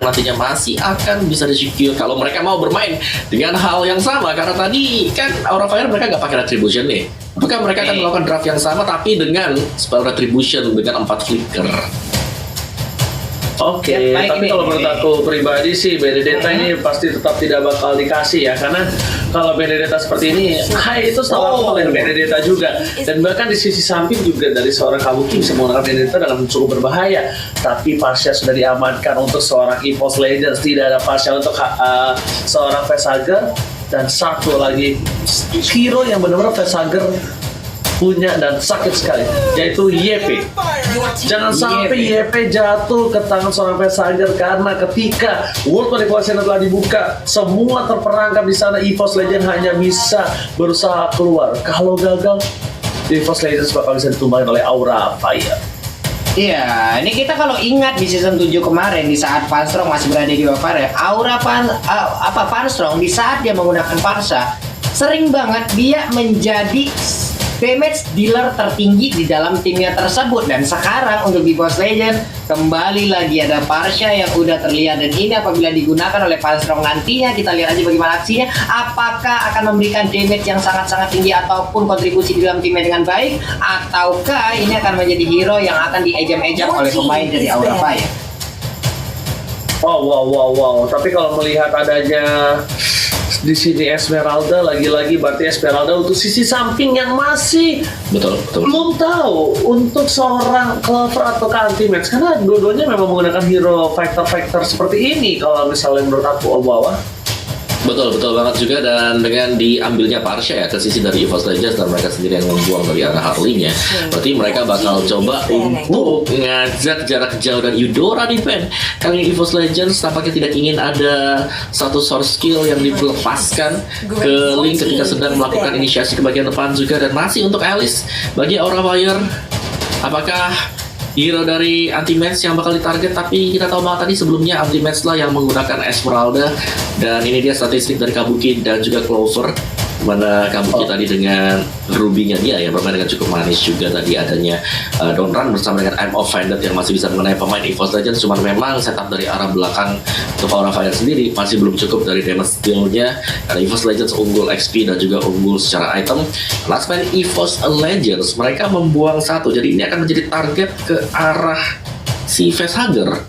nantinya masih akan bisa di-secure kalau mereka mau bermain dengan hal yang sama. Karena tadi kan Aura Fire mereka nggak pakai Retribution nih. Apakah mereka akan melakukan draft yang sama tapi dengan spell Retribution dengan 4 flicker? Oke, Baik, tapi ini. kalau menurut aku pribadi sih Benedetta ini pasti tetap tidak bakal dikasih ya, karena kalau Benedetta seperti ini, itu selalu oleh Benedetta juga, dan bahkan di sisi samping juga dari seorang Kabuki bisa menggunakan Benedetta dalam cukup berbahaya. Tapi Pasha sudah diamankan untuk seorang EVOS Legends, tidak ada Pasha untuk seorang Vesager, dan satu lagi hero yang benar-benar Vesager punya dan sakit sekali, yaitu YP. Jangan sampai YP jatuh ke tangan seorang Vesager, karena ketika World Qualification telah dibuka, semua terperangkap di sana. EVOS Legends hanya bisa berusaha keluar. Kalau gagal, EVOS Legends bakal bisa ditumbangin oleh Aura Fire. Iya, ini kita kalau ingat di season 7 kemarin, di saat Panstrong masih berada di Wafare, Panstrong di saat dia menggunakan Parsa, sering banget dia menjadi damage dealer tertinggi di dalam timnya tersebut. Dan sekarang untuk di Boss Legend kembali lagi ada Parsa yang udah terlihat, dan ini apabila digunakan oleh Panstrong nantinya, kita lihat aja bagaimana aksinya. Apakah akan memberikan damage yang sangat-sangat tinggi ataupun kontribusi di dalam timnya dengan baik, ataukah ini akan menjadi hero yang akan diejam-ejam oleh pemain dari Aura Fire? Wow. Tapi kalau melihat adanya di sini Esmeralda, lagi-lagi berarti Esmeralda untuk sisi samping yang masih Betul. belum tahu untuk seorang Clover atau anti-match, karena dua-duanya memang menggunakan hero fighter seperti ini kalau misalnya menurut aku bawah. Betul banget juga, dan dengan diambilnya Parsa ya ke sisi dari EVOS Legends dan mereka sendiri yang membuang dari arah Harley-nya, berarti mereka bakal coba untuk ngajak jarak jauh dan Eudora di ban. Kali ini EVOS Legends tampaknya tidak ingin ada satu source skill yang dilepaskan ke Link ketika sedang melakukan inisiasi ke bagian depan juga. Dan masih untuk Alice bagi Aura Fire, apakah hero dari anti-match yang bakal ditarget? Tapi kita tahu banget tadi sebelumnya anti-match lah yang menggunakan Esmeralda, dan ini dia statistik dari Kabuki dan juga Clover, mana Kabuki tadi dengan Ruby-nya dia yang bermain dengan cukup manis juga. Tadi adanya Don't Run bersama dengan I'm Offended yang masih bisa mengenai pemain EVOS Legends, cuman memang setup dari arah belakang untuk Aura Fire sendiri masih belum cukup dari damage deal-nya, karena EVOS Legends unggul XP dan juga unggul secara item. Last man EVOS Legends mereka membuang satu, jadi ini akan menjadi target ke arah si Vesager,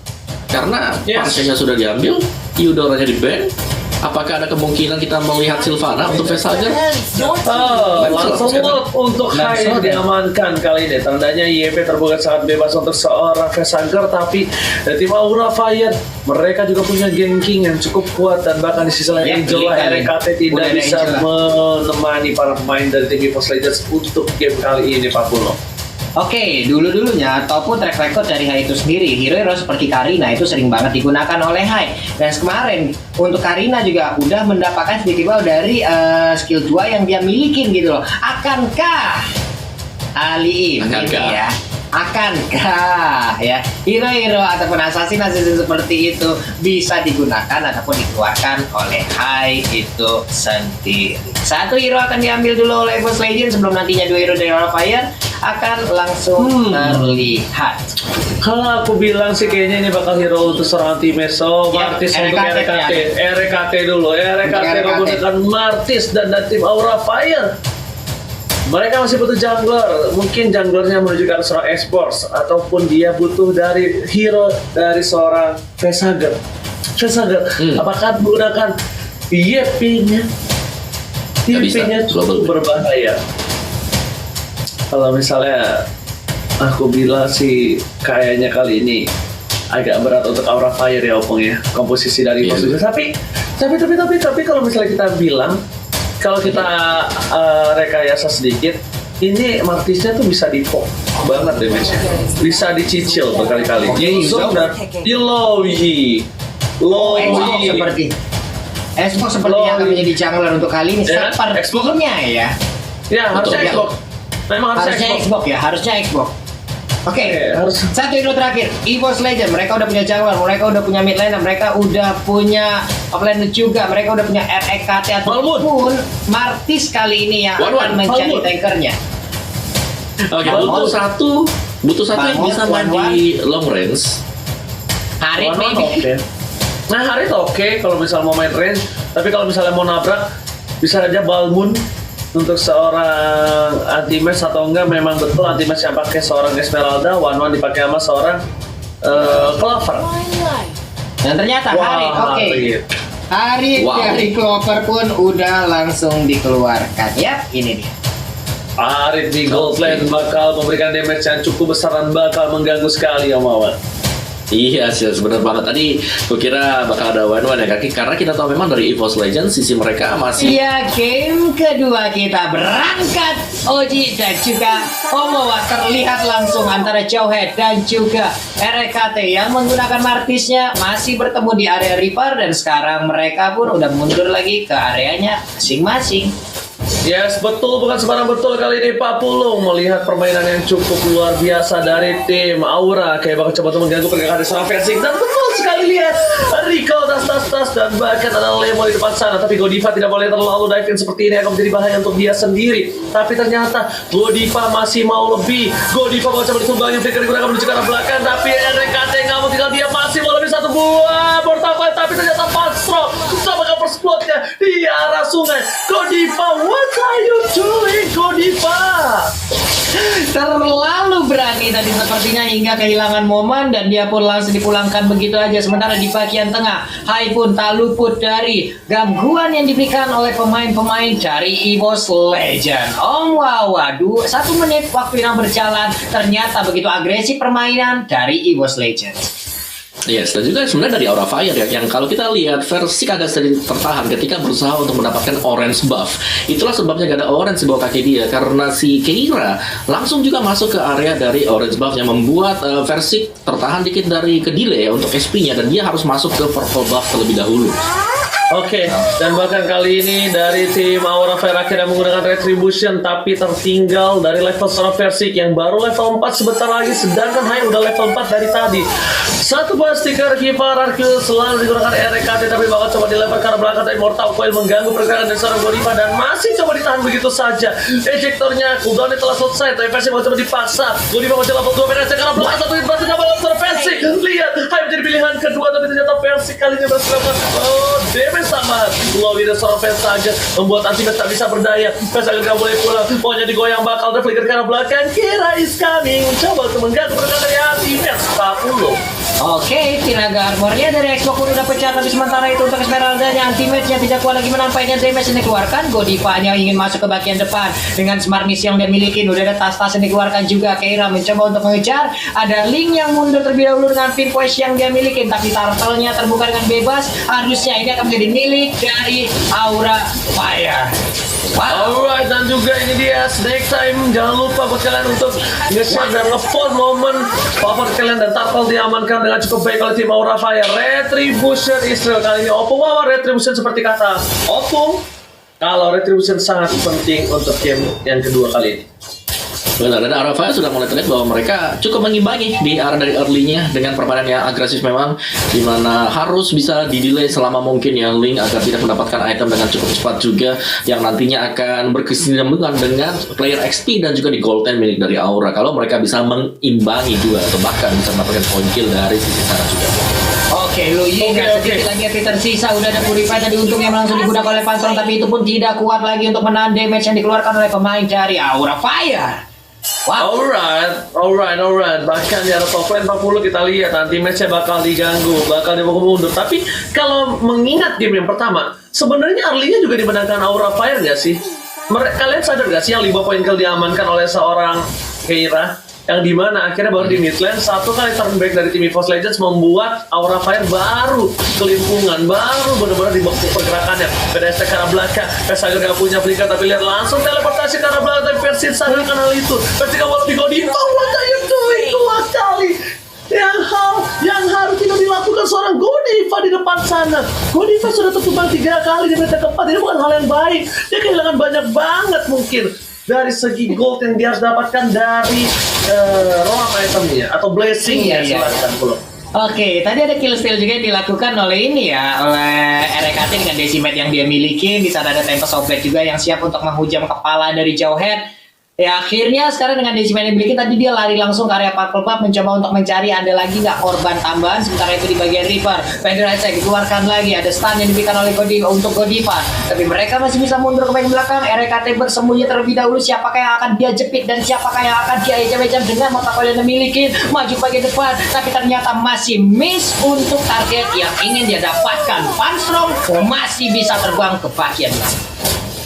karena Parsa-nya sudah diambil, Eudora-nya di ban. Apakah ada kemungkinan kita melihat Sylvana untuk Vesager? Langsung untuk Hai diamankan kali ini. Tandanya YP terbuka sangat bebas untuk seorang Vesager, tapi dari tim Aura Fire mereka juga punya ganking yang cukup kuat, dan bahkan di sisi lain Angela RKT tidak bisa menemani para pemain dari tim EVOS Legends untuk game kali ini, Pak Puno. Oke, dulunya ataupun track record dari Hai itu sendiri, hero seperti Karina itu sering banget digunakan oleh Hai. Dan kemarin untuk Karina juga udah mendapatkan sedikit dari skill 2 yang dia milikin gitu loh. Akankah kali ini ya? Akankah ya hero ataupun assassin seperti itu bisa digunakan ataupun dikeluarkan oleh Hai itu sendiri? Satu hero akan diambil dulu oleh EVOS Legends sebelum nantinya dua hero dari Aura Fire akan langsung terlihat. Kalau aku bilang sih kayaknya ini bakal hero untuk seorang Timeso, Martis untuk RKT dulu. RKT menggunakan Martis dan tim Aura Fire. Mereka masih butuh jungler, mungkin junglernya menuju ke arah seorang X-Force, ataupun dia butuh dari hero dari seorang Vesager. Apakah menggunakan YP-nya? YP-nya cukup berbahaya. Kalau misalnya aku bilang sih kayaknya kali ini agak berat untuk Aura Fire ya Opung ya, komposisi dari posisi. Tapi kalau misalnya kita bilang, kalau kita rekayasa sedikit, ini Martisnya tuh bisa dipok banget damage-nya, bisa dicicil berkali-kali. Yingzong dan Loyi Xbox sepertinya akan menjadi jungler untuk kali ini. Sepertinya ya. Ya, harusnya Xbox. Memang harusnya Xbox ya, harusnya Xbox. Oke, satu hero terakhir, EVOS Legends. Mereka udah punya jungler, mereka udah punya mid laner, mereka udah punya offlaner juga, mereka udah punya REKT ataupun Martis kali ini yang akan mencari tankernya. Oke, butuh satu yang bisa main di long range. Harit maybe. Nah, Harit oke kalau misalnya mau main range, tapi kalau misalnya mau nabrak bisa aja Balmun untuk seorang anti-match atau enggak memang betul anti-match yang pakai seorang Esmeralda, one dipakai sama seorang Clover. Dan ternyata Harit, oke. Harit dari Clover pun udah langsung dikeluarkan. Yap, ini dia. Harit di Gold Lane bakal memberikan damage yang cukup besar dan bakal mengganggu sekali Om Wawan. Iya sih, sebenarnya banget. Tadi gue kira bakal ada one-one ya kaki, karena kita tahu memang dari EVOS Legends sisi mereka masih. Iya, game kedua kita berangkat. Oji dan juga Omowa terlihat langsung antara Jowhead dan juga RKT yang menggunakan martisnya masih bertemu di area Reaper, dan sekarang mereka pun udah mundur lagi ke areanya masing-masing. Yes, betul, bukan sembarang betul kali ini Pak Pulung melihat permainan yang cukup luar biasa dari tim Aura. Kayak bakal coba untuk mengganggu pergerakan seorang fencing, dan betul sekali lihat Rico tas dan bahkan ada Lemo di depan sana. Tapi Godiva tidak boleh terlalu diving seperti ini, akan menjadi bahaya untuk dia sendiri. Tapi ternyata Godiva masih mau lebih. Godiva mau coba ditunggangi, flicker digunakan menuju ke arah belakang, tapi RKT nggak mau tinggal, dia masih mau lebih satu buah portal fight, tapi ternyata Pastrok sama cover squadnya di arah sungai. Godiva, what are you doing, Godiva? Terlalu berani tadi sepertinya hingga kehilangan momen, dan dia pun langsung dipulangkan begitu aja. Sementara di bagian tengah, Hai pun tak luput dari gangguan yang diberikan oleh pemain-pemain dari EVOS Legends. Waduh, 1 menit waktu yang berjalan, ternyata begitu agresif permainan dari EVOS Legends. Yes, dan juga sebenarnya dari Aura Fire ya, yang kalau kita lihat versi kagak sedikit tertahan ketika berusaha untuk mendapatkan orange buff. Itulah sebabnya gak ada orange di bawah kaki dia, karena si Keira langsung juga masuk ke area dari orange buff yang membuat versi tertahan dikit dari ke delay untuk SP-nya, dan dia harus masuk ke purple buff terlebih dahulu. Oke, dan bahkan kali ini dari tim Aura Fire akhirnya menggunakan Retribution, tapi tertinggal dari level seorang Versik yang baru level 4 sebentar lagi, sedangkan Hai udah level 4 dari tadi. Satu buah stiker Kipar Arcus selalu digunakan RKT, tapi bakal coba dilempar ke arah belakang dari Mortal Coil mengganggu pergerakan dari seorang Godiva, dan masih coba ditahan begitu saja. Ejektornya, cooldownnya telah selesai, tapi Versik mau coba dipaksa. Godiva masih level 2, Versik ke arah belakang, satu hit berhasil dapat seorang Versik. Lihat, Hai menjadi pilihan kedua, tapi ternyata Versik kali ini berhasil damage sama low dari seorang fans saja, membuat anti-match tak bisa berdaya. Fans agar gak boleh pulang, pokoknya digoyang bakal dan flicker ke arah belakang. Kira is coming, coba untuk mengganggu pergerakan dari anti-match 40. Oke, tenaga armornya dari Xbox udah pecah, tapi sementara itu untuk Esmeralda yang anti-match-nya tidak kuat lagi menampaikan damage yang dikeluarkan. Godiva-nya ingin masuk ke bagian depan dengan smartness yang dia miliki. Udah ada tas-tas yang dikeluarkan juga. Keira mencoba untuk mengejar. Ada Link yang mundur terlebih dahulu dengan pinpoint yang dia miliki, tapi turtle-nya terbuka dengan bebas. Harusnya ini akan menjadi milik dari Aura Fire. Wow. Alright, dan juga ini dia Snake Time. Jangan lupa buat kalian untuk nge-share dan nge-vote momen favorit kalian, dan turtle diamankan dengan cukup baik oleh tim Aura Fire. Retribution Israel kali ini Opung. Retribution seperti kata Opung, kalau Retribution sangat penting untuk game yang kedua kali ini. Benar, dan Aura Fire sudah mulai terlihat bahwa mereka cukup mengimbangi di arah dari early-nya dengan permainan yang agresif memang, dimana harus bisa di-delay selama mungkin ya Link agar tidak mendapatkan item dengan cukup cepat juga, yang nantinya akan berkesinambungan dengan player XP dan juga di gold 10 milik dari Aura kalau mereka bisa mengimbangi juga, atau bahkan bisa mendapatkan point kill dari sisi sana juga. Oke, lu ingat sedikit lagi yang tersisa. Udah ada Purify tadi untung yang langsung digunakan oleh Pantron, tapi itu pun tidak kuat lagi untuk menahan damage yang dikeluarkan oleh pemain dari Aura Fire. Wow. Alright. Bahkan di arah top lane 40 kita lihat nanti match-nya bakal diganggu, bakal dibawa mundur. Tapi kalau mengingat game yang pertama, sebenarnya early-nya juga dimenangkan Aura Fire gak sih? Kalian sadar gak sih yang 5 poin kill diamankan oleh seorang Keira? Yang dimana akhirnya baru di mid lane satu kali turn back dari tim EVOS Legends membuat Aura Fire baru kelimpungan, baru benar-benar di pergerakannya. PDST ke arah belakang, Pesager gak punya flicker, tapi lihat langsung teleportasi ke arah belakang, tapi versi sadarkan hal itu. Versi gak mau lebih Godiva, what are you doing? 2 kali yang harus tidak dilakukan seorang Godiva di depan sana. Godiva sudah tertumbang 3 kali di menit keempat. Ini bukan hal yang baik, dia kehilangan banyak banget mungkin dari segi gold yang dia harus dapatkan dari roam itemnya atau blessingnya. Silakan belum. Oke, tadi ada kill steal juga yang dilakukan oleh ini ya, oleh RKT dengan decimate yang dia miliki. Di sana ada Tempest of Blade juga yang siap untuk menghujam kepala dari Jowhead. Ya akhirnya sekarang dengan decision yang dimiliki tadi dia lari langsung ke area Purple Pub mencoba untuk mencari ada lagi nggak korban tambahan. Sementara itu di bagian Reaper, Federasi dikeluarkan lagi, ada stun yang diberikan oleh untuk Godiva. Tapi mereka masih bisa mundur ke bagian belakang. RKT bersembunyi terlebih dahulu. Siapakah yang akan dia jepit dan siapakah yang akan dia ejam-ejam dengan motor yang dimiliki. Maju ke bagian depan, tapi ternyata masih miss untuk target yang ingin dia dapatkan. Panstrong masih bisa terbang ke bagian belakang.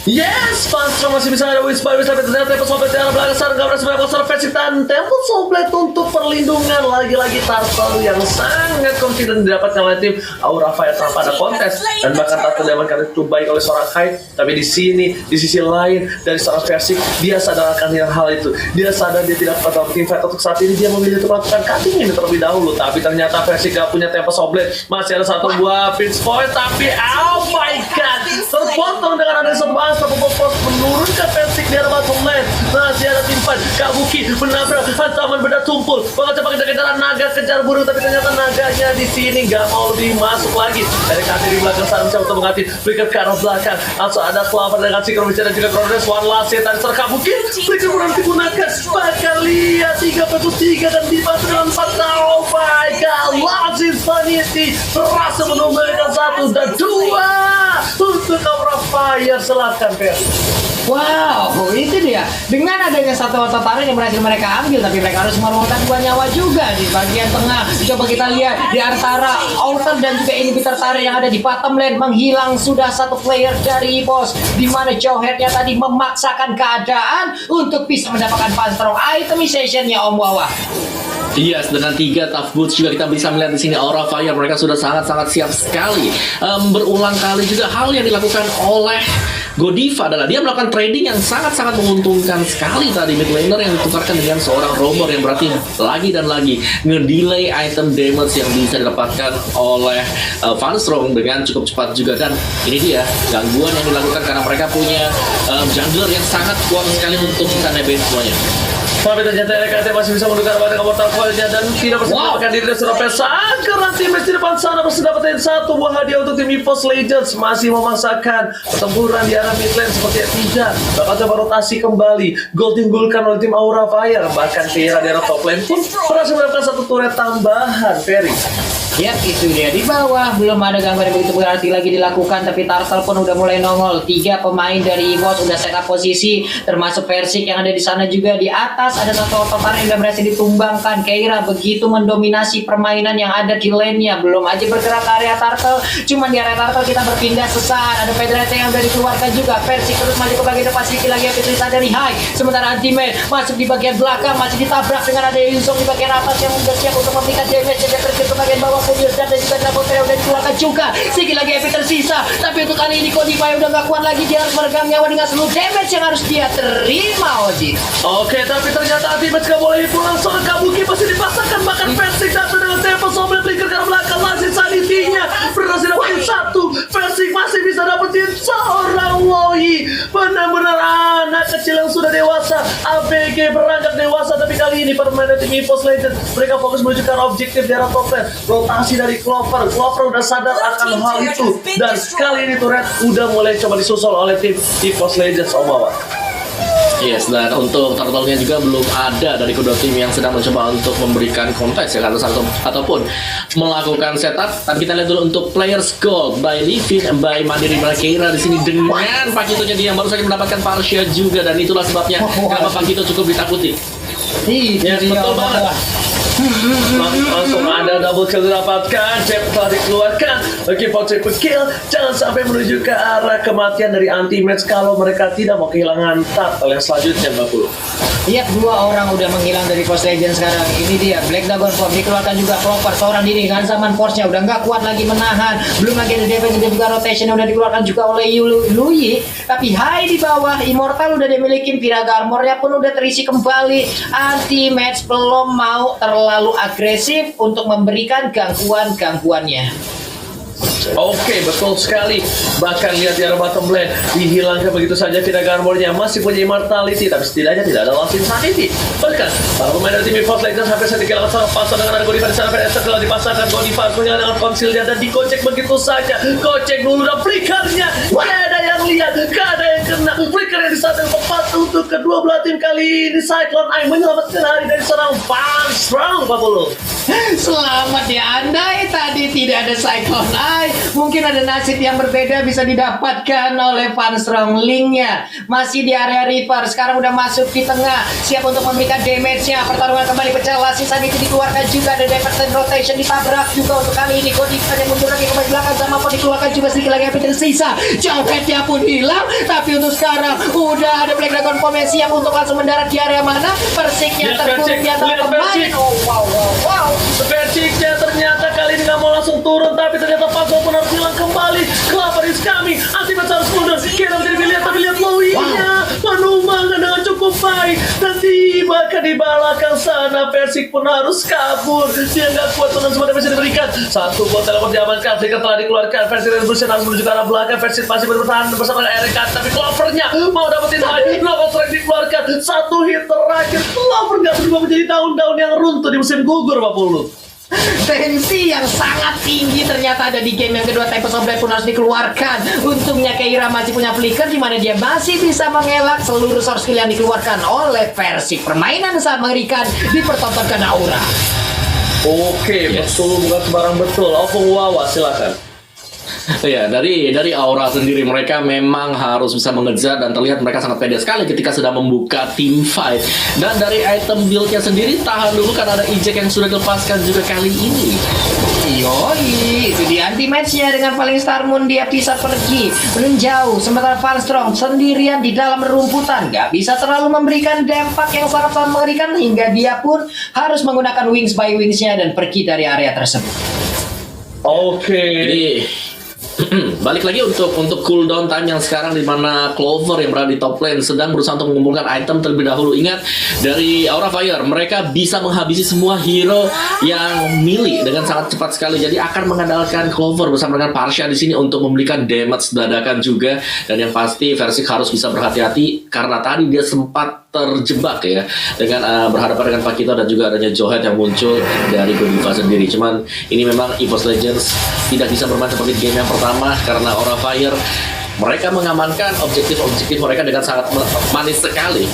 Yes, Panstrom masih bisa ada Whisper tapi ternyata Temple Soulblade di arah belakang sana gak berhasil melakukan secara versi dan Temple Soulblade untuk perlindungan. Lagi-lagi Turtle yang sangat confident didapatkan oleh tim Aura Fire tanpa ada kontes, dan bahkan Turtle diamankan itu baik oleh seorang Hyde. Tapi di sini, di sisi lain dari seorang Versik, dia sadar akan hal itu. Dia sadar dia tidak dapat tim fight untuk saat ini. Dia memilih untuk melakukan cutting ini terlebih dahulu, tapi ternyata Versik gak punya Temple Soulblade. Masih ada satu buah pinch point, tapi oh my god, terpotong dengan ada satu Purple Pop menurunkan Versik di arah bottom lane. Masih ada timpan Kabuki menabrak hantaman benda tumpul. Mengaca pakai kejaran naga kejar burung, tapi ternyata naganya di sini nggak mau dimasuk lagi. Dari kaki di belakang sana mencoba untuk mengganti Flicker ke arah belakang. Langsung ada Clover dengan Secret Witch dan juga Crownless One Last Setan serta Kabuki. Flicker kurang digunakan. Bakal lihat 3 versus 3 dan dibantu dengan 4. Oh my god, Last Insanity berhasil menumbangkan 1 dan 2 untuk Aura Fire. Selatan Fer. Wow, itu dia. Dengan adanya satu ototaran yang berhasil mereka ambil, tapi mereka harus mengorbankan 2 nyawa juga di bagian tengah. Coba kita lihat di antara Outer dan juga inhibitor Tare yang ada di bottom lane menghilang sudah satu player dari EVOS, di mana Jowhead-nya tadi memaksakan keadaan untuk bisa mendapatkan Panstrong itemization-nya Om Wawa. Yes, dengan 3 tough boots juga kita bisa melihat di sini Aura Fire mereka sudah sangat-sangat siap sekali. Berulang kali juga hal yang dilakukan oleh Godiva adalah dia melakukan trading yang sangat-sangat menguntungkan sekali tadi. Mid laner yang ditukarkan dengan seorang rover yang berarti lagi dan lagi ngedelay item damage yang bisa didapatkan oleh Panstrong dengan cukup cepat juga. Dan ini dia gangguan yang dilakukan karena mereka punya jungler yang sangat kuat sekali untuk bisa nebeng semuanya. Tapi ternyata RKT masih bisa menukar pada mortal coil-nya dan tidak bisa mendapatkan diri dari surabaya saat karena tim di depan sana masih dapetin 1 buah hadiah untuk tim EVOS Legends. Masih memaksakan pertempuran di arah mid lane seperti tidak bakal coba rotasi kembali. Gold tinggulkan oleh tim Aura Fire, bahkan Keira di arah top lane pun berhasil mendapatkan 1 turret tambahan. Ferry. Yap, itu dia di bawah. Belum ada gangguan yang begitu berarti lagi dilakukan, tapi Turtle pun udah mulai nongol. 3 pemain dari EVOS udah set up posisi, termasuk Versik yang ada di sana juga. Di atas ada satu ototan yang udah berhasil ditumbangkan. Keira begitu mendominasi permainan yang ada di lane-nya. Belum aja bergerak ke area Turtle. Cuman di area Turtle kita berpindah sesaat. Ada Federasi yang udah dikeluarkan juga. Versik terus maju ke bagian depan, sedikit lagi Petrisa dari High. Sementara Anti-Man masuk di bagian belakang, masih ditabrak dengan ada Yuzong di bagian atas yang udah siap untuk memberikan damage. Dia terjun ke bagian bawah. Furious dan juga Dragoter udah dikeluarkan juga. Sedikit lagi Epi tersisa, tapi untuk kali ini Godiva udah gak kuat lagi. Dia harus meregang nyawa dengan seluruh damage yang harus dia terima, Oji. Oke, tapi ternyata Ultimate gak boleh pulang. Soal Kabuki masih dipaksakan, bahkan Versik datang dengan Temple Soulblade Flicker ke belakang. Masih sanitinya berhasil dapetin 1. Versik masih bisa dapetin seorang Woi. Benar-benar anak kecil yang sudah dewasa. ABG beranjak dewasa, tapi kali ini permainan tim EVOS Legends mereka fokus menuju ke objektif di arah top lane. Rotasi dari Clover udah sadar akan hal itu, dan kali ini turret udah mulai coba disusul oleh tim EVOS Legends Om Wawa. Yes, dan untuk turtle-nya juga belum ada dari kedua tim yang sedang mencoba untuk memberikan konteks ya ataupun melakukan setup. Tapi kita lihat dulu untuk players gold by Livin, by Mandiri, by Keira di sini dengan Pakitonya dia yang baru saja mendapatkan Parsia juga, dan itulah sebabnya kenapa Pakito cukup ditakuti. Iya, betul banget. Langsung ada double kill didapatkan, Jep telah dikeluarkan. Oke, triple kill. Jangan sampai menuju ke arah kematian dari anti-match kalau mereka tidak mau kehilangan Turtle yang selanjutnya, Mbak Pulu. Iya, 2 orang udah menghilang dari EVOS Legends sekarang. Ini dia Black Dragon Force, dikeluarkan juga Clover. Seorang diri dengan zaman force-nya udah nggak kuat lagi menahan. Belum lagi ada defense dan juga rotation yang udah dikeluarkan juga oleh Lui. Tapi High di bawah, Immortal udah dimiliki, Viraga Armor-nya pun udah terisi kembali. Anti-match belum mau terlalu agresif untuk memberikan gangguan-gangguannya. Oke, betul sekali. Bahkan lihat di arah bottom lane dihilangkan begitu saja. Viraga Armor-nya masih punya immortality, tapi setidaknya tidak ada Last Insanity. Bahkan para pemain dari tim EVOS Legends sampai saat kehilangan seorang pasang dengan ada Godiva di sana. Pada setelah dipasangkan Godiva dengan konsilnya dan dikocek begitu saja. Kocek dulu dan flickernya. Ada yang terlihat gak ada yang kena. Flicker yang di saat yang tepat untuk kedua belah tim kali ini. Cyclone Eye menyelamatkan hari dari seorang Van Strong, Pak Polo. Selamat ya, andai tadi tidak ada Cyclone Eye, mungkin ada nasib yang berbeda bisa didapatkan oleh Van Strongling-nya. Masih di area river, sekarang udah masuk di tengah, siap untuk memberikan damage-nya. Pertarungan kembali pecah, sisa itu dikeluarkan juga, ada damage and rotation ditabrak juga untuk kali ini. Godifan yang muncul lagi ke belakang, sama pun dikeluarkan juga sedikit lagi yang tersisa. Jauhnya pun hilang, tapi untuk sekarang udah ada Black Dragon formasi yang untuk langsung mendarat di area mana. Persiknya terkurung di atas pemain. Oh wow. Versiknya ternyata kali ini nggak mau langsung turun, tapi ternyata Paco pun harus hilang kembali. Kelapa is coming, Ultimate harus mundur. Kira tidak dilihat, tapi lihat Lowinya menumbangkan dengan cukup baik. Dan bahkan di belakang sana Persik pun harus kabur. Dia nggak kuat, dan semua bisa diberikan. Satu buat telepon diamankan, Flicker telah dikeluarkan. Persik dan Bruce harus menuju ke arah belakang. Persik masih bertahan bersama Eric, tapi Clovernya mau dapetin high. Global Strike dikeluarkan. Satu hit terakhir, Clover nggak berubah menjadi daun-daun yang runtuh di musim gugur, Pak Pulu. Tensi yang sangat tinggi ternyata ada di game yang kedua. Tempest of Blade pun harus dikeluarkan. Untungnya Keira masih punya flicker, di mana dia masih bisa mengelak seluruh source skill yang dikeluarkan oleh Persik. Permainan sangat mengerikan dipertontonkan Aura. Oke, betul, bukan sembarang betul. Opung Wawa, silakan. Ya, dari Aura sendiri mereka memang harus bisa mengejar dan terlihat mereka sangat pede sekali ketika sedang membuka team fight. Dan dari item build-nya sendiri, tahan dulu karena ada eject yang sudah dilepaskan juga kali ini. Yoi, itu dia anti-match-nya dengan Falling Star Moon. Dia bisa pergi menjauh, sementara Van Strong sendirian di dalam rumputan, gak bisa terlalu memberikan dampak yang sangat-sangat mengerikan, hingga dia pun harus menggunakan wings by wings-nya dan pergi dari area tersebut. Oke. Jadi balik lagi untuk cooldown time yang sekarang, di mana Clover yang berada di top lane sedang berusaha untuk mengumpulkan item terlebih dahulu. Ingat, dari Aura Fire mereka bisa menghabisi semua hero yang melee dengan sangat cepat sekali. Jadi akan mengandalkan Clover bersama dengan Parsha di sini untuk memberikan damage dadakan juga. Dan yang pasti Versik harus bisa berhati-hati karena tadi dia sempat terjebak ya dengan berhadapan dengan Pakito dan juga adanya Johet yang muncul dari Godiva sendiri. Cuman ini memang EVOS Legends tidak bisa bermain seperti game yang pertama karena Aura Fire mereka mengamankan objektif mereka dengan sangat manis sekali.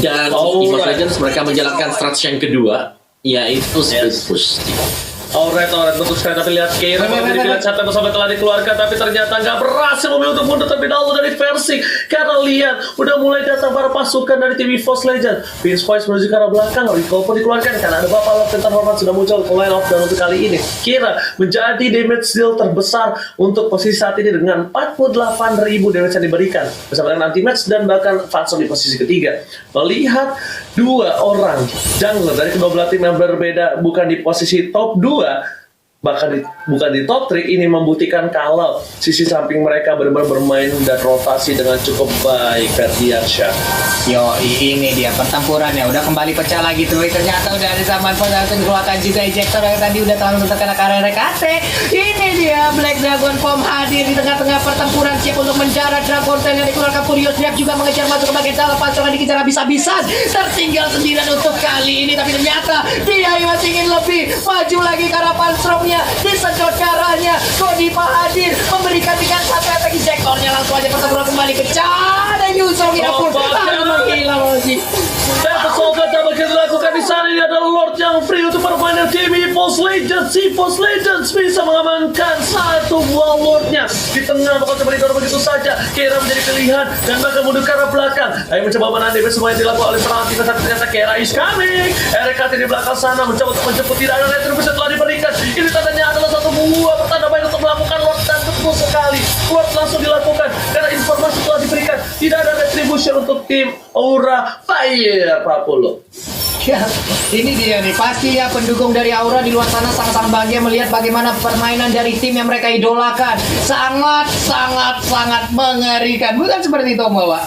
Dan EVOS Legends mereka menjalankan strategi yang kedua, yaitu split push. Alright, betul sekali. Tapi lihat Keira dilihat sampai telah dikeluarkan, tapi ternyata nggak berhasil memilih untuk mundur terlebih dahulu dari Versik. Karena lihat udah mulai datang para pasukan dari tim EVOS Legends. Vince Voice menuju ke arah belakang, Rico pun dikeluarkan karena ada Bapak Lord Tentang Hormat sudah muncul ke line up. Dan untuk kali ini Keira menjadi damage deal terbesar untuk posisi saat ini dengan 48.000 damage yang diberikan bersama dengan anti-match dan bahkan Fatso di posisi ketiga. Melihat dua orang jungler dari kedua belah tim yang berbeda bukan di posisi top 2, bahkan bukan di top 3, ini membuktikan kalau sisi samping mereka benar-benar bermain dan rotasi dengan cukup baik. Ferdiansyah. Yo, ini dia pertempurannya udah kembali pecah lagi tuh. Ternyata udah ada zaman langsung keluarkan juga ejector yang tadi udah terlalu terkena karena RKT. Ini dia Black Dragon Form hadir di tengah-tengah pertempuran, siap untuk mendarat. Dragon Tail yang dikeluarkan Furious Snap juga mengejar masuk ke bagian dalam. Pasangan dikejar habis-habisan, tertinggal sendirian untuk kali ini. Tapi ternyata dia masih ingin lebih maju lagi karena Van Strong-nya disedot darahnya. Godiva hadir memberikan dengan satu attack ejectornya, langsung aja pertempuran kembali pecah dan Yusongnya pun harus menghilang lagi. Dan pesawat dapat dilakukan di sana. Ini adalah Lord yang free untuk permainan tim EVOS Legends. EVOS Legends bisa mengamankan satu buah Lordnya di tengah. Bakal coba didorong begitu saja. Keira menjadi pilihan dan bahkan mundur ke arah belakang. Ayo mencoba menandai semua yang dilakukan oleh serangan kita, tapi ternyata Keira is coming. RKT di belakang sana mencoba untuk menjemput, tidak ada retribusi telah diberikan. Ini tandanya adalah satu buah pertanda baik untuk melakukan Lord, dan betul sekali Lord langsung dilakukan karena informasi telah diberikan. Tidak ada retribusi untuk tim Aura Fire, Pak Polo. Ya, ini dia nih, pasti ya pendukung dari Aura di luar sana sangat-sangat bahagia melihat bagaimana permainan dari tim yang mereka idolakan. Sangat mengerikan. Bukan seperti itu, Om Bawa?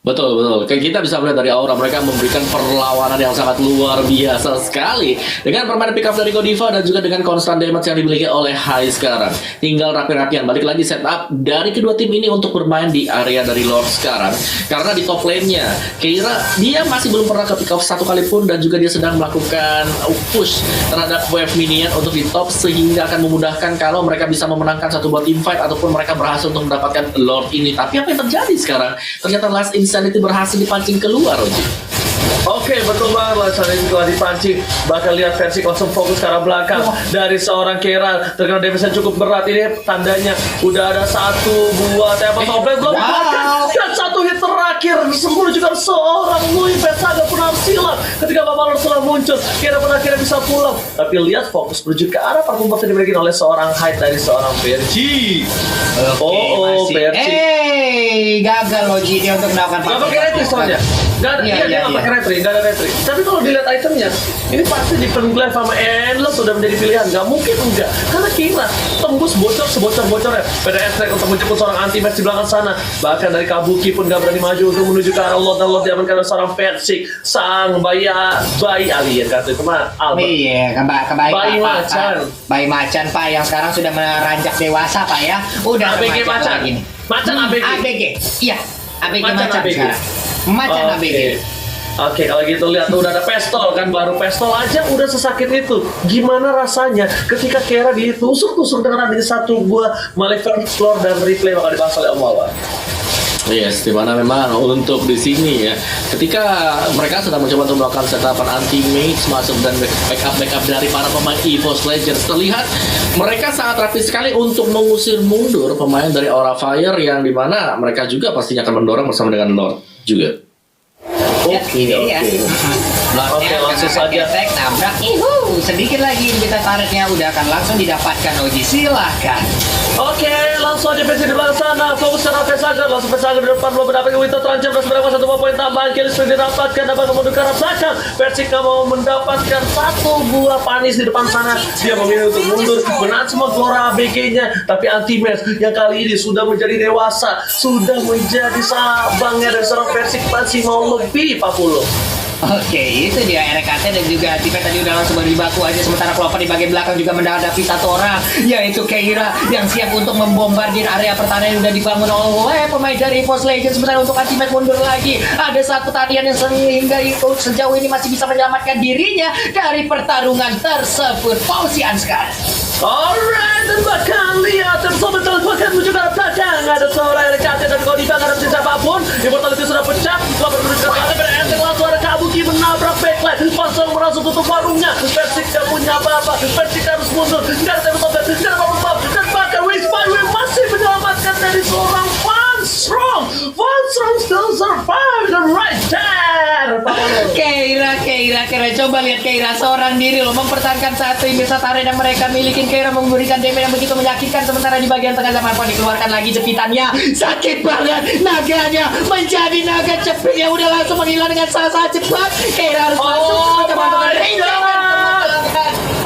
Betul, betul. Kayak kita bisa melihat dari aura mereka memberikan perlawanan yang sangat luar biasa sekali dengan permainan pick up dari Godiva dan juga dengan konstan damage yang dimiliki oleh Hai sekarang. Tinggal rapi-rapian balik lagi setup dari kedua tim ini untuk bermain di area dari Lord sekarang. Karena di top lane-nya Keira dia masih belum pernah ke pick up satu kali pun dan juga dia sedang melakukan push terhadap wave minion untuk di top sehingga akan memudahkan kalau mereka bisa memenangkan satu buah team fight ataupun mereka berhasil untuk mendapatkan Lord ini. Tapi apa yang terjadi sekarang? Ternyata Last Insanity berhasil dipancing keluar, Oji. Oke, betul banget lah. Saat ini telah dipancing. Bahkan lihat versi langsung fokus ke arah belakang dari seorang Keira. Terkena damage yang cukup berat. Ini tandanya udah ada satu buah tembak toplet belum dapatkan. Dan satu hit terakhir sembunyi juga seorang Louis Pesaga pun harus silam. Ketika Babalor telah muncul, Keira pun akhirnya bisa pulang. Tapi lihat fokus menuju ke arah parfum yang dimiliki oleh seorang Hyde dari seorang Perci. Perci. Gagal loh dia untuk melakukan Gak pakai retri soalnya. Gak ada, dia gak pakai retri, gak ada retri. Tapi kalau dilihat itemnya, ini pasti di Penglaive sama Endless sudah menjadi pilihan. Gak mungkin enggak, karena Kira tembus bocor sebocor-bocornya. PDS Track untuk menjemput seorang anti-match di belakang sana. Bahkan dari Kabuki pun gak berani maju untuk menuju ke arah Lord, dan Lord diamankan oleh seorang Persik. Sang bayi alien kata itu mah Albert. Iya, bayi macan. Bayi macan Pak yang sekarang sudah meranjak dewasa Pak ya. Udah ABG remaja macan. lagi nih. Macan ABG. ABG. Iya, ABG Macan macan ABG. sekarang. Macan ABG. Oke, kalau gitu lihat tuh udah ada pistol kan, baru pistol aja udah sesakit itu. Gimana rasanya ketika Keira ditusuk-tusuk dengan adanya satu buah Malevolent Floor dan replay bakal dibahas oleh Om Wawan. Yes, dimana memang untuk di sini ya, ketika mereka sedang mencoba untuk melakukan setapan anti-mage masuk dan backup dari para pemain EVOS Legends, terlihat mereka sangat rapi sekali untuk mengusir mundur pemain dari Aura Fire yang dimana mereka juga pastinya akan mendorong bersama dengan Lord juga. Oke, Oke, langsung saja. Attack, nabrak, sedikit lagi kita taretnya udah akan langsung didapatkan Oji, silahkan. Oke, langsung aja Persik di belakang sana. Fokus ke arah Pesaga, langsung Pesaga di depan belum mendapatkan Winter terancam dan mendapatkan satu poin tambahan. Kill sudah didapatkan, dapat kemudian ke arah belakang. Persik mau mendapatkan satu buah panis di depan sana. Dia memilih untuk mundur, menahan semua Flora ABG-nya. Tapi anti-match yang kali ini sudah menjadi dewasa, sudah menjadi sabangnya dari seorang Persik masih mau lebih 40. Oke, itu dia RKT dan juga Tipe tadi udah langsung berjibaku aja. Sementara Clover di bagian belakang juga menghadapi satu orang, yaitu Keira yang siap untuk membombardir area pertahanan yang udah dibangun oleh pemain dari EVOS Legends. Sementara untuk Ultimate mundur lagi, ada saat pertandingan yang sehingga itu sejauh ini masih bisa menyelamatkan dirinya dari pertarungan tersebut. Pausian sekarang. Alright, dan bahkan lihat bersama bahkan menuju ke arah belakang. Ada seorang RKT dan Godiva, nggak ada siapapun. Immortality sudah pecah. Clover menuju ke arah belakang. Langsung ada Kabuki menabrak backline. Pasang merasa tutup warungnya. Persik gak punya apa-apa. Persik harus mundur. Gak ada tempat, gak ada apa-apa. Dan bahkan Wave masih menyelamatkan dari seorang Van Strong. Van Strong still survive the right there. Keira, coba lihat Keira seorang diri loh mempertahankan satu Indonesia Tare yang mereka miliki. Keira memberikan damage yang begitu menyakitkan, sementara di bagian tengah zaman pun dikeluarkan lagi jepitannya. Sakit banget, naganya menjadi naga cepit yang udah langsung menghilang dengan sangat cepat. Keira harus masuk teman-teman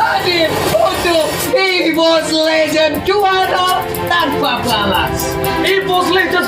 hadir untuk EVOS Legends 2-0 tanpa balas. EVOS Legends